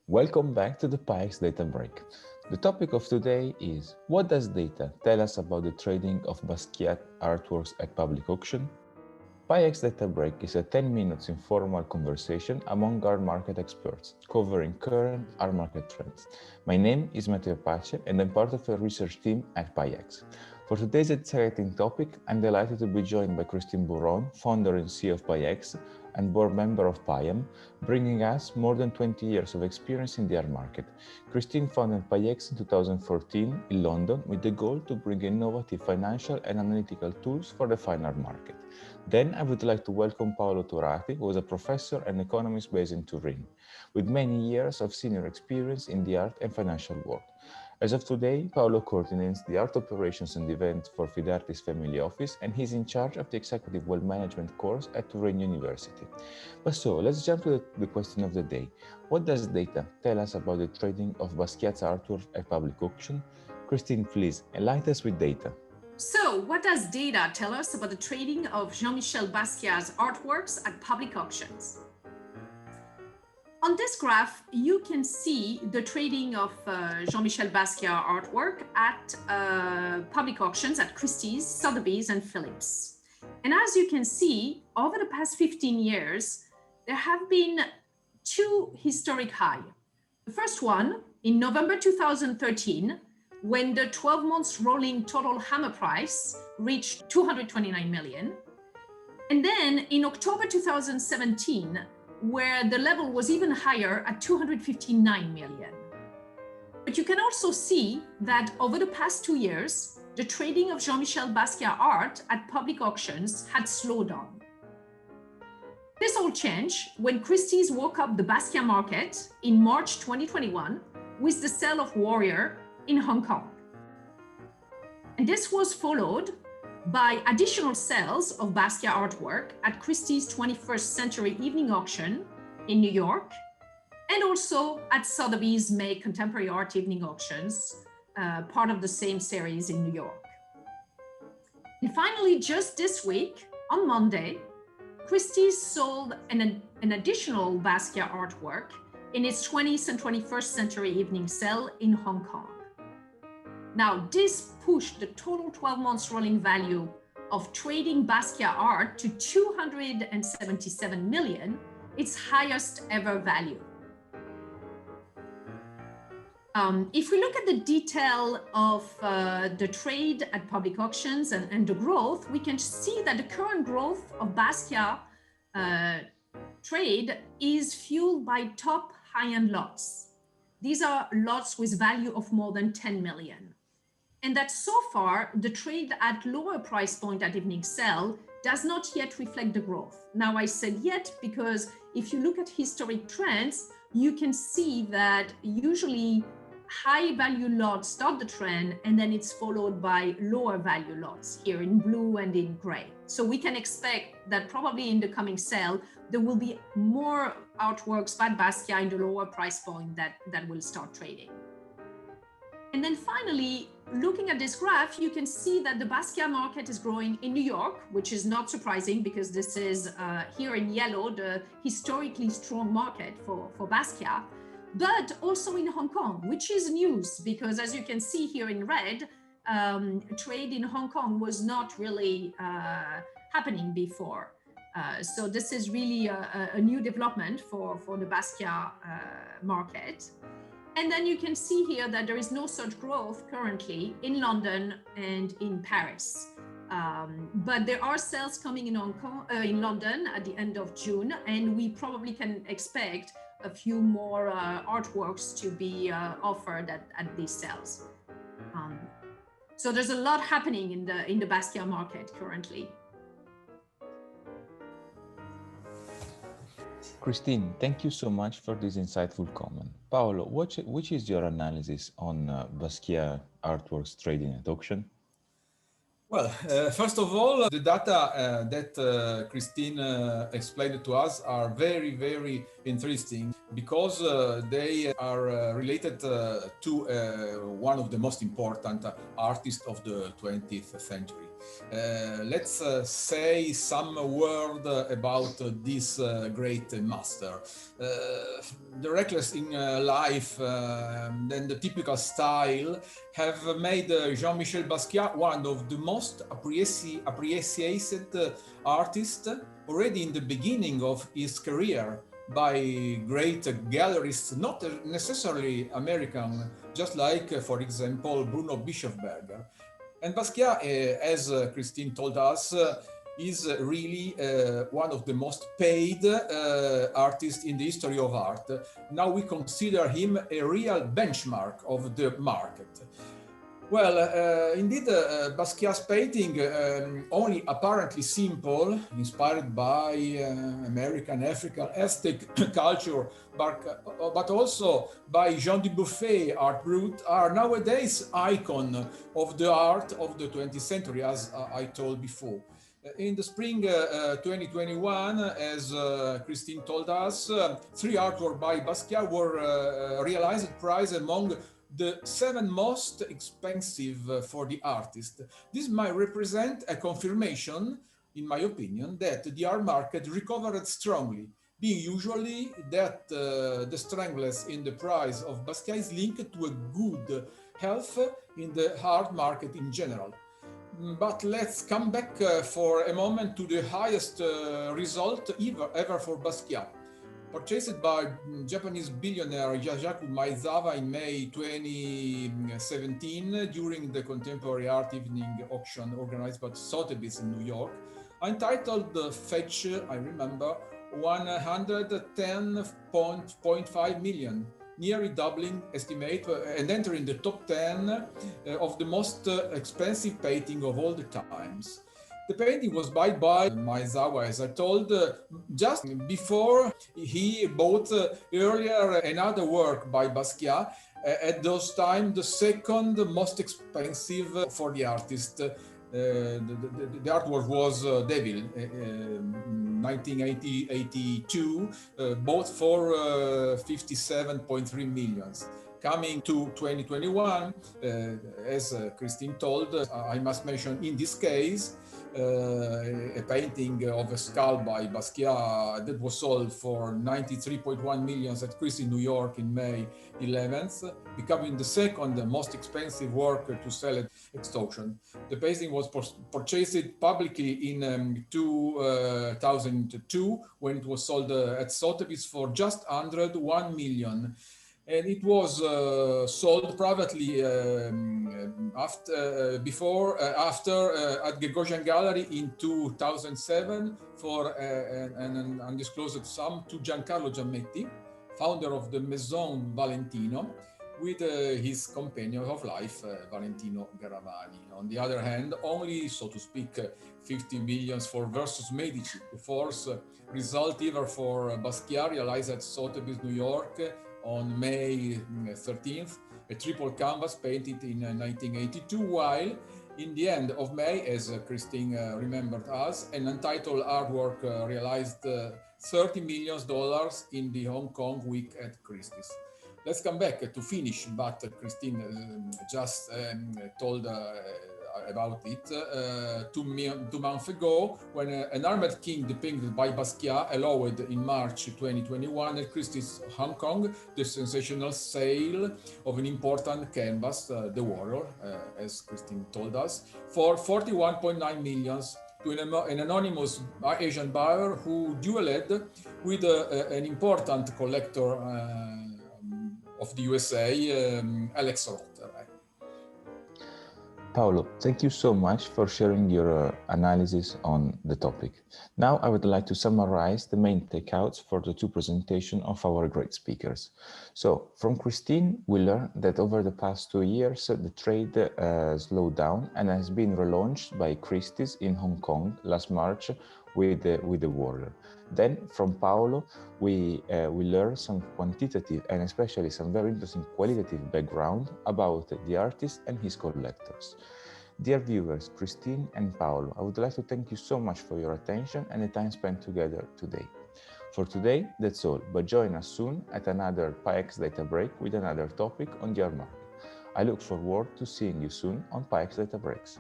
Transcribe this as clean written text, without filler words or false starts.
Welcome back to the PyX Data Break. The topic of today is: what does data tell us about the trading of Basquiat artworks at public auction? PyX Data Break is a 10 minutes informal conversation among art market experts, covering current art market trends. My name is Matteo Pace and I'm part of a research team at PyX. For today's exciting topic, I'm delighted to be joined by Christine Bourron, founder and CEO of PyX and board member of PyAm, bringing us more than 20 years of experience in the art market. Christine founded PyX in 2014 in London with the goal to bring innovative financial and analytical tools for the fine art market. Then I would like to welcome Paolo Turati, who is a professor and economist based in Turin, with many years of senior experience in the art and financial world. As of today, Paolo coordinates the art operations and events for Fidartis Family Office, and he's in charge of the Executive Wealth Management course at Turin University. But so, let's jump to the question of the day. What does data tell us about the trading of Basquiat's artwork at public auction? Christine, please enlighten us with data. So, what does data tell us about the trading of Jean-Michel Basquiat's artworks at public auctions? On this graph, you can see the trading of Jean-Michel Basquiat artwork at public auctions at Christie's, Sotheby's, and Phillips. And as you can see, over the past 15 years, there have been two historic highs. The first one in November 2013, when the 12 months rolling total hammer price reached 229 million. And then in October 2017, where the level was even higher at 259 million. But you can also see that over the past 2 years, the trading of Jean-Michel Basquiat art at public auctions had slowed down. This all changed when Christie's woke up the Basquiat market in March 2021 with the sale of Warrior in Hong Kong. And this was followed by additional sales of Basquiat artwork at Christie's 21st Century Evening Auction in New York, and also at Sotheby's May Contemporary Art Evening Auctions, part of the same series in New York. And finally, just this week, on Monday, Christie's sold an additional Basquiat artwork in its 20th and 21st Century Evening sale in Hong Kong. Now, this pushed the total 12 months rolling value of trading Basquiat art to 277 million, its highest ever value. If we look at the detail of the trade at public auctions and the growth, we can see that the current growth of Basquiat trade is fueled by top high-end lots. These are lots with value of more than 10 million. And that so far, the trade at lower price point at evening sale does not yet reflect the growth. Now, I said yet because if you look at historic trends, you can see that usually high value lots start the trend and then it's followed by lower value lots here in blue and in gray. So we can expect that probably in the coming sale, there will be more artworks by Basquiat in the lower price point that will start trading. And then finally, looking at this graph, you can see that the Basquiat market is growing in New York, which is not surprising because this is here in yellow, the historically strong market for Basquiat, but also in Hong Kong, which is news because as you can see here in red, trade in Hong Kong was not really happening before. So this is really a new development for the Basquiat market. And then you can see here that there is no such growth currently in London and in Paris. But there are sales coming in Hong Kong, in London at the end of June, and we probably can expect a few more artworks to be offered at these sales. So there's a lot happening in the Basquiat market currently. Christine, thank you so much for this insightful comment. Paolo, which is your analysis on Basquiat artworks trading at auction? Well, first of all, the data that Christine explained to us are very, very interesting because they are related to one of the most important artists of the 20th century. Let's say some word about this great master. The reckless in life and the typical style have made Jean-Michel Basquiat one of the most appreciated artists already in the beginning of his career by great gallerists, not necessarily American, just like, for example, Bruno Bischofberger. And Basquiat, as Christine told us, is really one of the most paid artists in the history of art. Now we consider him a real benchmark of the market. Well, indeed, Basquiat's painting, only apparently simple, inspired by American, African, Aztec culture, but also by Jean Dubuffet art brut, are nowadays icon of the art of the 20th century, as I told before. In the spring 2021, as Christine told us, 3 artworks by Basquiat were realized prize among the 7 most expensive for the artist. This might represent a confirmation, in my opinion, that the art market recovered strongly, being usually that the strength in the price of Basquiat is linked to a good health in the art market in general. But let's come back for a moment to the highest result ever for Basquiat. Purchased by Japanese billionaire Yajaku Maezawa in May 2017 during the Contemporary Art Evening auction organized by Sotheby's in New York, entitled Fetch, I remember, 110.5 million, nearly doubling estimate and entering the top 10 of the most expensive painting of all the times. The painting was bought by Maezawa, as I told, just before he bought earlier another work by Basquiat, at those time the second most expensive for the artist. The artwork was Devil, 1982, bought for 57.3 millions. Coming to 2021, as Christine told, I must mention in this case, a painting of a skull by Basquiat that was sold for 93.1 million at Christie's New York in May 11th, becoming the second most expensive work to sell at auction. The painting was purchased publicly in 2002 when it was sold at Sotheby's for just under 1 million. And it was sold privately after at Gagosian Gallery in 2007 for an undisclosed sum to Giancarlo Giammetti, founder of the Maison Valentino, with his companion of life, Valentino Garavani. On the other hand, only, so to speak, 50 million for Versus Medici, the fourth result ever for Basquiat, realized at Sotheby's, New York, on May 13th, a triple canvas painted in 1982, while in the end of May, as Christine remembered us, an untitled artwork realized $30 million in the Hong Kong week at Christie's. Let's come back to finish, but Christine just told about it 2 months ago, when an armored king depicted by Basquiat allowed in March 2021 at Christie's Hong Kong the sensational sale of an important canvas, The Warrior, as Christine told us, for 41.9 million to an anonymous Asian buyer who dueled with an important collector of the USA, Alex Roth. Paolo, thank you so much for sharing your analysis on the topic. Now I would like to summarize the main takeouts for the 2 presentations of our great speakers. So from Christine, we learned that over the past 2 years, the trade slowed down and has been relaunched by Christie's in Hong Kong last March with the Warrior. Then from Paolo, we learned some quantitative and especially some very interesting qualitative background about the artist and his collectors. Dear viewers, Christine and Paolo, I would like to thank you so much for your attention and the time spent together today. For today, that's all, but join us soon at another PyX Data Break with another topic on the art market. I look forward to seeing you soon on PyX Data Breaks.